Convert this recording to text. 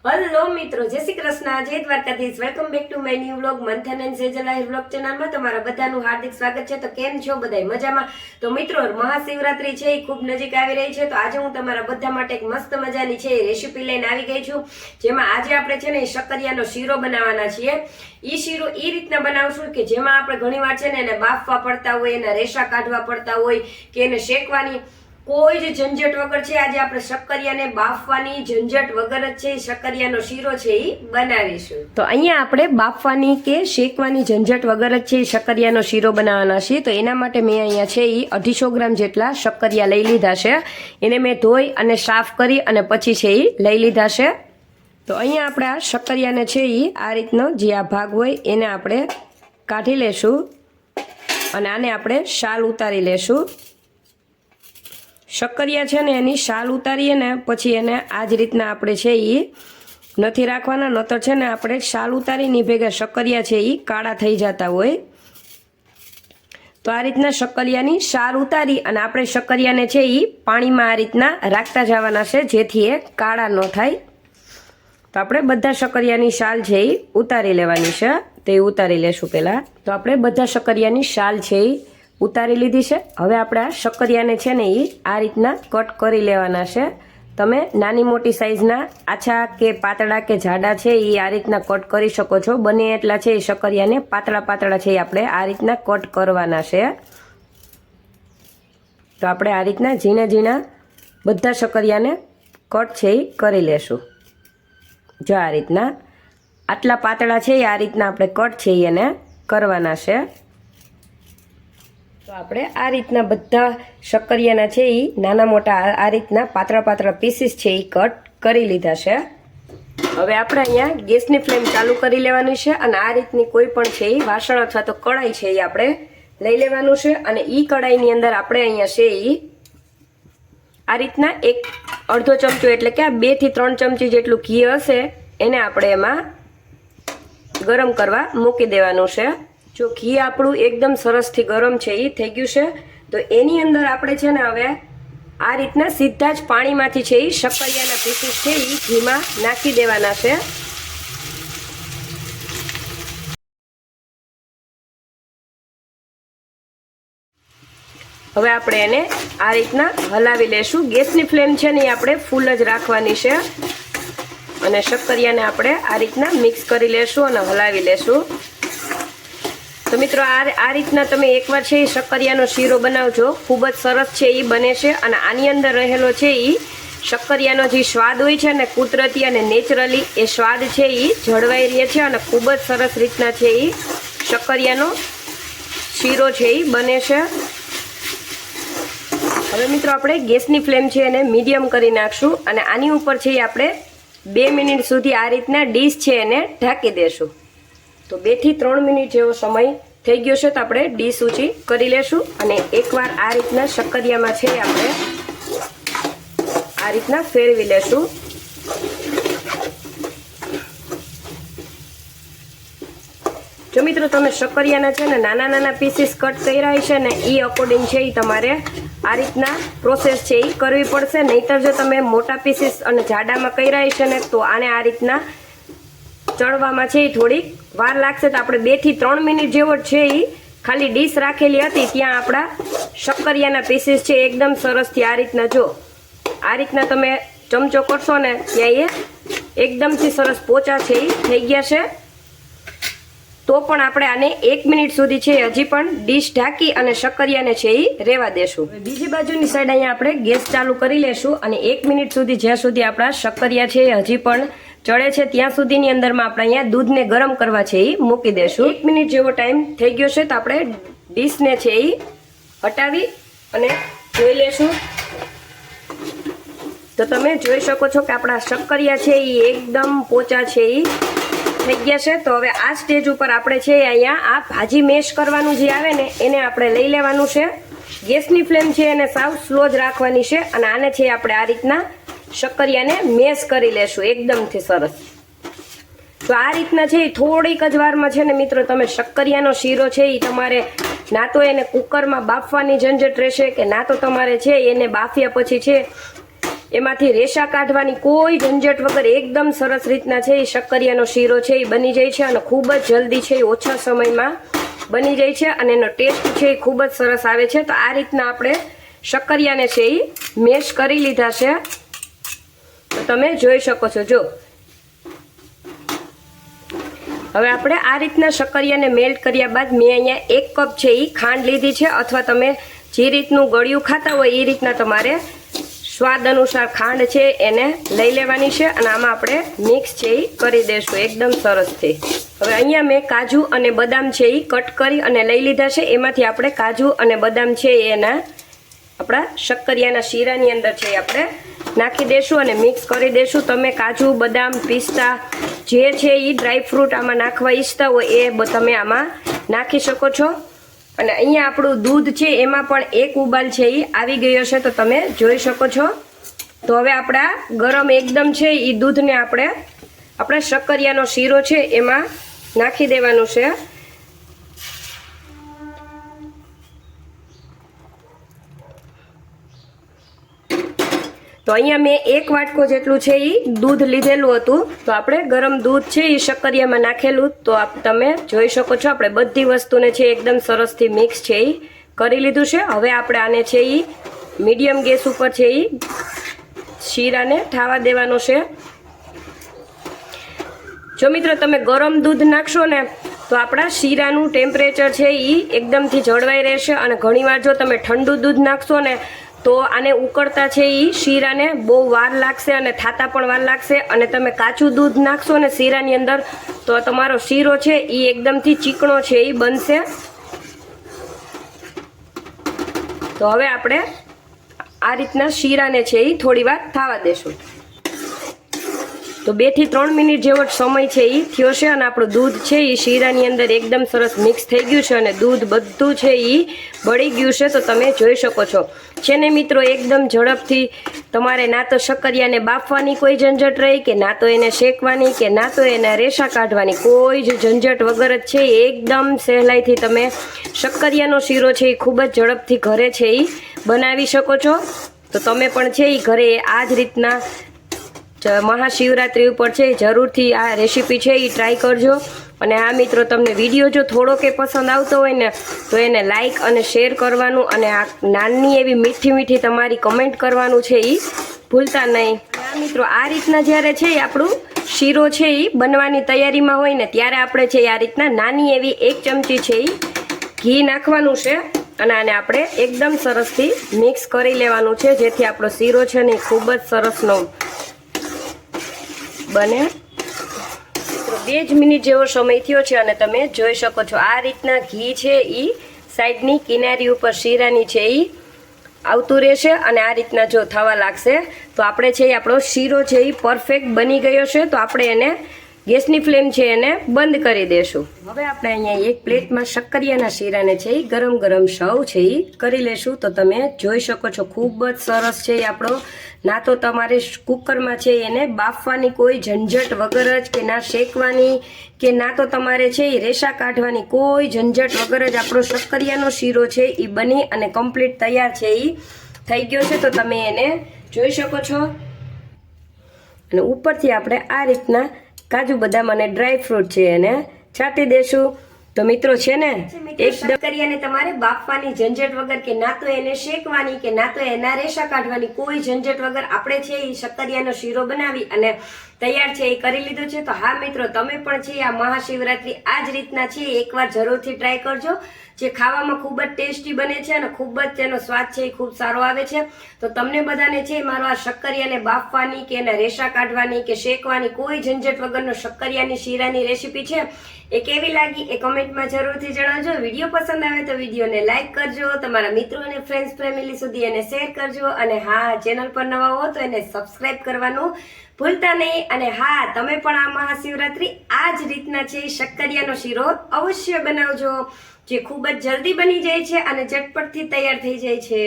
Hello મિત્રો, જય શ્રી કૃષ્ણ, જય Dwarkadhish. Welcome back to my new vlog મંથન એન્ડ સેજલ આહિર વ્લોગ ચેનલમાં તમારા બધાનું હાર્દિક સ્વાગત છે. તો કેમ છો બધાય? મજામાં? તો મિત્રો, મહાશિવરાત્રી છે એ ખૂબ નજીક આવી રહી છે. તો આજે હું તમારા બધા માટે એક મસ્ત મજાની છે રેસીપી લઈને આવી ગઈ છું, જેમાં આજે આપણે છે ને શક્કરિયાનો શીરો બનાવવાના છીએ. એ શીરો એ રીતના બનાવશું કે જેમાં આપણે ઘણીવાર છે ને એને બાફવા પડતા હોય, એના રેશા કાઢવા પડતા હોય કે એને શેકવાની કોઈ જ ઝંઝટ વગર છે આજે આપણે શક્કરિયાને બાફવાની ઝંઝટ વગર જ છે શક્કરિયાનો શીરો છે એ બનાવીશું. તો અહીંયા આપણે બાફવાની કે શેકવાની ઝંઝટ વગર જ છે શક્કરિયાનો શીરો બનાવવાના છીએ. તો એના માટે મેં અહીંયા છે એ 250 ગ્રામ જેટલા શક્કરિયા લઈ લીધા છે. એને મેં ધોઈ અને સાફ કરી અને પછી છે એ લઈ લીધા છે. તો અહીંયા આપણે આ શક્કરિયાને છે એ આ રીતનો જે આ ભાગ હોય એને આપણે કાઢી લેશું અને આને આપણે શાલ ઉતારી લેશું. શક્કરિયા છે ને એની શાલ ઉતારીએ ને પછી એને આ જ રીતના આપણે છે એ નથી રાખવાના, નતર છે ને આપણે શાલ ઉતારીની ભેગા શક્કરિયા છે એ કાળા થઈ જતા હોય. તો આ રીતના શક્કરિયાની શાલ ઉતારી અને આપણે શક્કરિયાને છે એ પાણીમાં આ રીતના રાખતા જવાના છે જેથી એ કાળા ન થાય. તો આપણે બધા શક્કરિયાની શાલ છે એ ઉતારી લેવાની છે. તે ઉતારી લેશું પહેલાં. તો આપણે બધા શક્કરિયાની શાલ છે એ ઉતારી લીધી છે. હવે આપણે આ શક્કરિયાને છે ને એ આ રીતના કટ કરી લેવાના છે. તમે નાની મોટી સાઈઝના આછા કે પાતળા કે જાડા છે એ આ રીતના કટ કરી શકો છો. બને એટલા છે એ શક્કરિયાને પાતળા પાતળા છે એ આપણે આ રીતના કટ કરવાના છે. તો આપણે આ રીતના ઝીણા ઝીણા બધા શક્કરિયાને કટ છે એ કરી લેશું. જો આ રીતના આટલા પાતળા છે એ આ રીતના આપણે કટ છે એને કરવાના છે. તો આપણે આ રીતના બધા શક્કરિયાના છે એ નાના મોટા આ રીતના પાતળા પાતળા પીસીસ છે એ કટ કરી લીધા છે. હવે આપણે અહીંયા ગેસની ફ્લેમ ચાલુ કરી લેવાની છે અને આ રીતની કોઈ પણ છે એ વાસણ અથવા તો કઢાઈ છે એ આપણે લઈ લેવાનું છે. અને એ કઢાઈની અંદર આપણે અહીંયા છે એ આ રીતના અડધો ચમચો એટલે કે 2 થી 3 ચમચી જેટલું ઘી હશે એને આપણે એમાં ગરમ કરવા મૂકી દેવાનું છે. જો ઘી આપણું એકદમ સરસથી ગરમ છે એ થઈ ગયું છે. તો એની અંદર આપણે છે ને હવે આ રીતના સીધા જ પાણીમાંથી છે એ શક્કરિયાના પીસીસ છે એ ઘીમાં નાખી દેવાના છે. હવે આપણે એને આ રીતના હલાવી લેશું. ગેસની ફ્લેમ છે ને એ આપણે ફૂલ જ રાખવાની છે અને શક્કરિયાને આપણે આ રીતના મિક્સ કરી લેશું અને હલાવી લેશું. તો મિત્રો આ રીતના તમે એકવાર છે એ શક્કરિયાનો શીરો બનાવજો, ખૂબ જ સરસ છે એ બને છે. અને આની અંદર રહેલો છે એ શક્કરિયાનો જે સ્વાદ હોય છે ને કુદરતી અને નેચરલી એ સ્વાદ છે એ જળવાઈ રહે છે અને ખૂબ જ સરસ રીતના છે એ શક્કરિયાનો શીરો છે એ બને છે. હવે મિત્રો આપણે ગેસની ફ્લેમ છે એને મીડિયમ કરી નાખશું અને આની ઉપર છે એ આપણે 2 મિનિટ સુધી આ રીતના ડીશ છે એને ઢાંકી દેશું. તો 2 થી 3 મિનિટ જેવો સમય થઈ ગયો છે. તો આપણે ડીશ ઊંચી કરી લેશું અને એકવાર આ રીતના શક્કરિયામાં છે આપણે આ રીતના ફેરવી લેશું. જો મિત્રો તમે શક્કરિયાના છે ને નાના નાના પીસીસ કટ કર્યા છે ને એ અકોર્ડિંગ છે એ તમારે આ રીતના પ્રોસેસ છે એ કરવી પડશે. નહીતર જો તમે મોટા પીસીસ અને જાડામાં કર્યા છે ને તો આને આ રીતના ચડવામાં છે એ થોડીક વાર લાગશે. તો આપણે 2 થી 3 મિનિટ જેવો છે એ ખાલી ડીશ રાખેલી હતી ત્યાં આપણા શક્કરિયાના પીસીસ છે એકદમ સરસથી આ રીતના જો આ રીતના તમે ચમચો કરશો ને ત્યાં એ એકદમથી સરસ પોચા છે એ થઈ ગયા છે. તો પણ આપણે આને 1 મિનિટ સુધી છે હજી પણ ડીશ ઢાંકી અને શક્કરિયાને છે એ રહેવા દેશું. બીજી બાજુની સાઈડ અહીંયા આપણે ગેસ ચાલુ કરી લેશું અને 1 મિનિટ સુધી જ્યાં સુધી આપણા શક્કરિયા છે હજી પણ ચડે છે ત્યાં સુધીની અંદરમાં આપણે અહીંયા દૂધને ગરમ કરવા છે એ મૂકી દેશું. 1 મિનિટ જેવો ટાઈમ થઈ ગયો છે. તો આપણે ડીશને છે એ હટાવી અને જોઈ લેશું. તો તમે જોઈ શકો છો કે આપણા શક્કરિયા છે એ એકદમ પોચા છે એ થઈ ગયા છે. તો હવે આ સ્ટેજ ઉપર આપણે છે અહીંયા આ ભાજી મેશ કરવાનું જે આવે ને એને આપણે લઈ લેવાનું છે. ગેસની ફ્લેમ છે એને સાવ સ્લો જ રાખવાની છે અને આને છે આપણે આ રીતના શક્કરિયાને મેશ કરી લેશું એકદમથી સરસ. તો આ રીતના છે થોડીક જ વારમાં છે ને મિત્રો તમે શક્કરિયાનો શીરો છે એ તમારે ના તો એને કુકરમાં બાફવાની ઝંઝટ રહેશે કે ના તો તમારે છે એને બાફ્યા પછી છે એમાંથી રેશા કાઢવાની કોઈ ઝંઝટ વગર એકદમ સરસ રીતના છે એ શક્કરિયાનો શીરો છે એ બની જાય છે અને ખૂબ જ જલ્દી છે એ ઓછા સમયમાં બની જાય છે અને એનો ટેસ્ટ છે એ ખૂબ જ સરસ આવે છે. તો આ રીતના આપણે શક્કરિયાને છે એ મેશ કરી લીધા છે. તો તમે જોઈ શકો છો. જો હવે આપણે આ રીતના શક્કરિયાને મેલ્ટ કર્યા બાદ મેં અહીંયા 1 કપ છે એ ખાંડ લીધી છે, અથવા તમે જે રીતનું ગળ્યું ખાતા હોય એ રીતના તમારે સ્વાદ અનુસાર ખાંડ છે એને લઈ લેવાની છે અને આમાં આપણે મિક્સ છે એ કરી દઈશું એકદમ સરસથી. હવે અહીંયા મેં કાજુ અને બદામ છે એ કટ કરી અને લઈ લીધા છે. એમાંથી આપણે કાજુ અને બદામ છે એના આપણા શક્કરિયાના શીરાની અંદર છે એ આપણે નાખી દઈશું અને મિક્સ કરી દઈશું. તમે કાજુ બદામ પિસ્તા જે છે એ ડ્રાયફ્રૂટ આમાં નાખવા ઈચ્છતા હોય એ તમે આમાં નાખી શકો છો. અને અહીંયા આપણું દૂધ છે એમાં પણ 1 ઉબાલ છે એ આવી ગયો છે, તો તમે જોઈ શકો છો. તો હવે આપણા ગરમ એકદમ છે એ દૂધને આપણે આપણા શક્કરિયાનો શીરો છે એમાં નાખી દેવાનું છે. તો અહીંયા મેં 1 વાટકો જેટલું છે એ દૂધ લીધેલું હતું. તો આપણે ગરમ દૂધ છે એ શક્કરિયામાં નાખેલું. તો તમે જોઈ શકો છો આપણે બધી વસ્તુને છે એકદમ સરસથી મિક્સ છે એ કરી લીધું છે. હવે આપણે આને છે એ મીડિયમ ગેસ ઉપર છે એ શીરાને ઠાવા દેવાનો છે. જો મિત્રો તમે ગરમ દૂધ નાખશો ને તો આપણા શીરાનું ટેમ્પરેચર છે એ એકદમથી જળવાઈ રહેશે. અને ઘણીવાર જો તમે ઠંડુ દૂધ નાખશો ને તો આને ઉકળતા છે એ શીરાને બહુ વાર લાગશે અને થાતા પણ વાર લાગશે. અને તમે કાચું દૂધ નાખશો ને શીરાની અંદર તો તમારો શીરો છે એ એકદમથી ચીકણો છે એ બનશે. તો હવે આપણે આ રીતના શીરાને છે એ થોડી વાર થવા દેશું. તો 2 થી 3 મિનિટ જેવો સમય છે એ થયો છે અને આપણું દૂધ છે એ શીરાની અંદર એકદમ સરસ મિક્સ થઈ ગયું છે અને દૂધ બધું છે એ બળી ગયું છે. તો તમે જોઈ શકો છો છે ને મિત્રો એકદમ ઝડપથી તમારે ના તો શક્કરિયાને બાફવાની કોઈ ઝંઝટ રહી, કે ના તો એને શેકવાની, કે ના તો એના રેશા કાઢવાની કોઈ જ ઝંઝટ વગર જ છે એકદમ સહેલાઈથી તમે શક્કરિયાનો શીરો છે એ ખૂબ જ ઝડપથી ઘરે છે એ બનાવી શકો છો. તો તમે પણ છે એ ઘરે આ જ રીતના મહાશિવરાત્રી ઉપર છે જરૂરથી આ રેસીપી છે એ ટ્રાય કરજો. અને આ મિત્રો તમને વિડીયો જો થોડો કે પસંદ આવતો હોય ને તો એને લાઈક અને શેર કરવાનું અને આ નાની એવી મીઠી મીઠી તમારી કમેન્ટ કરવાનું છે એ ભૂલતા નહીં. આ મિત્રો આ રીતના જ્યારે છે આપણું શીરો છે એ બનવાની તૈયારીમાં હોય ને ત્યારે આપણે છે આ રીતના નાની એવી 1 ચમચી છે એ ઘી નાખવાનું છે અને આને આપણે એકદમ સરસથી મિક્સ કરી લેવાનું છે, જેથી આપણો શીરો છે ને ખૂબ જ સરસનો બને. 2 જ મિનિટ જેવો સમય થયો છે અને તમે જોઈ શકો છો આ રીતના ઘી છે એ સાઈડની કિનારી ઉપર શીરાની છે એ આવતું રહેશે અને આ રીતના જો થવા લાગશે તો આપણે છે આપણો શીરો છે એ પરફેક્ટ બની ગયો છે. તો આપણે એને ગેસની ફ્લેમ છે એને બંધ કરી દેશું. હવે આપણે અહીંયા 1 પ્લેટમાં શક્કરિયાના શીરાને છે એ ગરમ ગરમ સર્વ છે એ કરી લેશું. તો તમે જોઈ શકો છો ખૂબ જ સરસ છે આપણો. ના તો તમારે કુકરમાં છે એને બાફવાની કોઈ ઝંઝટ વગર જ, કે ના શેકવાની, કે ના તો તમારે છે એ રેશા કાઢવાની કોઈ ઝંઝટ વગર જ આપણો શક્કરિયાનો શીરો છે એ બની અને કમ્પ્લીટ તૈયાર છે એ થઈ ગયો છે. તો તમે એને જોઈ શકો છો. અને ઉપરથી આપણે આ રીતના કાજુ બદામ અને ડ્રાય ફ્રૂટ છે એને છાંટી દેશું. તો મિત્રો છે ને એકદમ શક્કરિયાને તમારે બાફવાની ઝંઝટ વગર, કે ના તો એને શેકવાની, કે ના તો એના રેશા કાઢવાની કોઈ ઝંઝટ વગર આપણે છે એ શક્કરિયાનો શીરો બનાવી અને તૈયાર છે એ કરી લીધો છે. તો હા મિત્રો તમે પણ છે આ મહાશિવરાત્રી આ જ રીતના છે એકવાર જરૂરથી ટ્રાય કરજો. જે ખાવામાં ખૂબ જ ટેસ્ટી બને છે અને ખૂબ જ તેનો સ્વાદ છે એ ખૂબ સારો આવે છે. તો તમને બધાને છે મારો આ શક્કરિયાને બાફવાની, કે એના રેશા કાઢવાની, કે શેકવાની કોઈ ઝંઝટ વગરનો શક્કરિયાની શીરાની રેસીપી છે એ કેવી લાગી એ કમેન્ટમાં જરૂરથી જણાવજો. વિડીયો પસંદ આવે તો વિડીયોને લાઈક કરજો, તમારા મિત્રો અને ફ્રેન્ડ્સ ફેમિલી સુધી એને શેર કરજો. અને હા, ચેનલ પર નવા હો તો એને સબસ્ક્રાઈબ કરવાનું ભૂલતા નહીં. અને હા, તમે પણ આ મહાશિવરાત્રી આ જ રીતના છે શક્કરિયાનો શીરો અવશ્ય બનાવજો, જે ખૂબ જ જલ્દી બની જાય છે અને ઝટપટથી તૈયાર થઈ જાય છે.